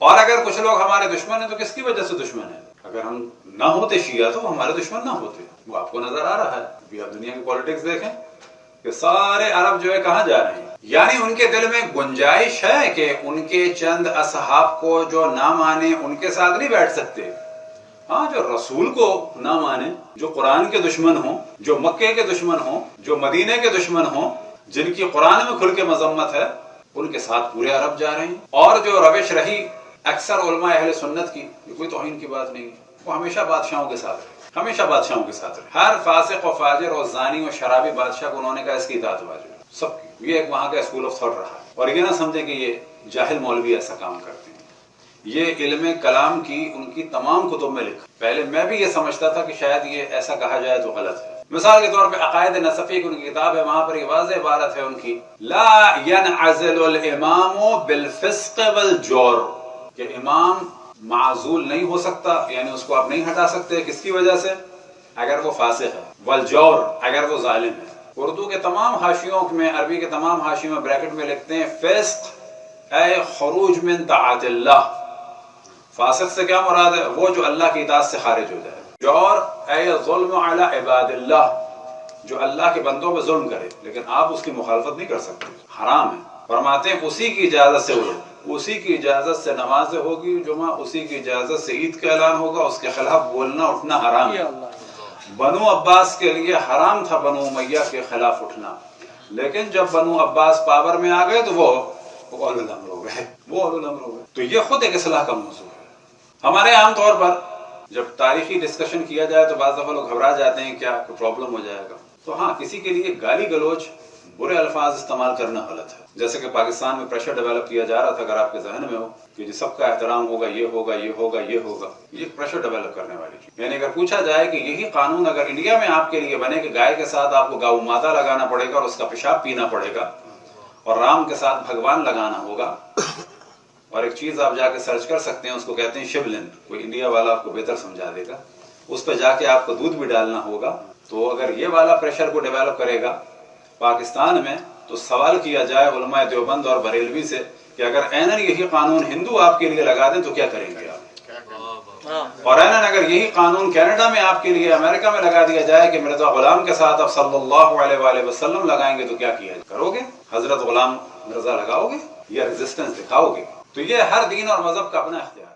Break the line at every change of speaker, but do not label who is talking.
اور اگر کچھ لوگ ہمارے دشمن ہیں تو کس کی وجہ سے دشمن ہیں؟ اگر ہم نہ ہوتے شیعہ تو ہمارے دشمن نہ ہوتے. وہ آپ کو نظر آ رہا ہے. ابھی آپ دنیا کی پالیٹکس دیکھیں کہ سارے عرب جو ہے کہاں جا رہے ہیں. یعنی ان کے دل میں گنجائش ہے کہ ان کے چند اصحاب کو جو نہ مانے ان کے ساتھ نہیں بیٹھ سکتے. ہاں، جو رسول کو نہ مانے، جو قرآن کے دشمن ہوں، جو مکے کے دشمن ہوں، جو مدینے کے دشمن ہوں، جن کی قرآن میں کھل کے مذمت ہے، ان کے ساتھ پورے عرب جا رہے ہیں. اور جو روش رہی اکثر علماء اہل سنت کی، یہ کوئی توہین کی بات نہیں ہے، وہ ہمیشہ بادشاہوں کے ساتھ رہے، ہمیشہ بادشاہوں کے ساتھ رہے. ہر فاسق و فاجر اور زانی و شرابی بادشاہ کو انہوں نے کہا اس کی اطاعت واجب ہے، سب کی. یہ ایک وہاں کا اسکول آف تھاٹ رہا. اور یہ نہ سمجھیں کہ یہ جاہل مولوی ایسا کام کرتے ہیں. یہ علم کلام کی ان کی تمام کتب میں لکھا. پہلے میں بھی یہ سمجھتا تھا کہ شاید یہ ایسا کہا جائے تو غلط ہے. مثال کے طور پہ عقائد نصفی کی ان کی کتاب ہے، وہاں پر یہ واضح عبارت ہے ان کی، لا ينعزل الامام بالفسق والجور، کہ امام معزول نہیں ہو سکتا، یعنی اس کو آپ نہیں ہٹا سکتے. کس کی وجہ سے؟ اگر وہ فاسق ہے. والجور، اگر وہ ظالم ہے. اردو کے تمام حاشیوں میں، عربی کے تمام حاشیوں میں بریکٹ میں لکھتے ہیں فسق اے خروج من طاعت اللہ. فاسق سے کیا مراد ہے؟ وہ جو اللہ کی اطاعت سے خارج ہو جائے. جور اے ظلم علی عباد اللہ، جو اللہ کے بندوں پہ ظلم کرے لیکن آپ اس کی مخالفت نہیں کر سکتے، حرام ہے. فرماتے ہیں اسی کی اجازت سے اڑو، اسی کی اجازت سے نمازیں ہوگی جمعہ، اسی کی اجازت سے عید کا اعلان ہوگا، اس کے خلاف بولنا اٹھنا حرام ہے. بنو عباس کے لیے حرام تھا بنو امیہ کے خلاف اٹھنا، لیکن جب بنو عباس پاور میں آ گئے تو وہ اولو الامر ہو گئے، وہ اولو الامر ہو گئے. تو یہ خود ایک اصلاح کا موضوع ہے. ہمارے عام طور پر جب تاریخی ڈسکشن کیا جائے تو بعض دفعہ لوگ گھبرا جاتے ہیں کیا کوئی پرابلم ہو جائے گا. تو ہاں، کسی کے لیے گالی گلوچ، برے الفاظ استعمال کرنا غلط ہے. جیسے کہ پاکستان میں پریشر ڈیولپ کیا جا رہا تھا، اگر آپ کے ذہن میں ہو کہ جی سب کا احترام ہوگا، یہ ہوگا، یہ ہوگا، یہ ہوگا، یہ پریشر ڈیولپ کرنے والی چیز. یعنی اگر پوچھا جائے کہ یہی قانون اگر انڈیا میں آپ کے لیے بنے کہ گائے کے ساتھ آپ کو گاؤ ماتا لگانا پڑے گا اور اس کا پیشاب پینا پڑے گا، اور رام کے ساتھ بھگوان لگانا ہوگا، اور ایک چیز آپ جا کے سرچ کر سکتے ہیں، اس کو کہتے ہیں شیولن، کوئی انڈیا والا آپ کو بہتر سمجھا دے گا، اس پہ جا کے آپ کو دودھ بھی ڈالنا ہوگا. تو اگر یہ والا پریشر کو ڈیولپ کرے گا پاکستان میں، تو سوال کیا جائے علماء دیوبند اور بریلوی سے کہ اگر اینن یہی قانون ہندو آپ کے لیے لگا دیں تو کیا کریں گے آپ؟ اور اینن اگر یہی قانون کینیڈا میں آپ کے لیے، امریکہ میں لگا دیا جائے کہ مرزا غلام کے ساتھ آپ صلی اللہ علیہ وآلہ وسلم لگائیں گے تو کیا کیا کرو گے؟ حضرت غلام مرزا لگاؤ گے یا ریزسٹنس دکھاؤ گے؟ تو یہ ہر دین اور مذہب کا اپنا اختیار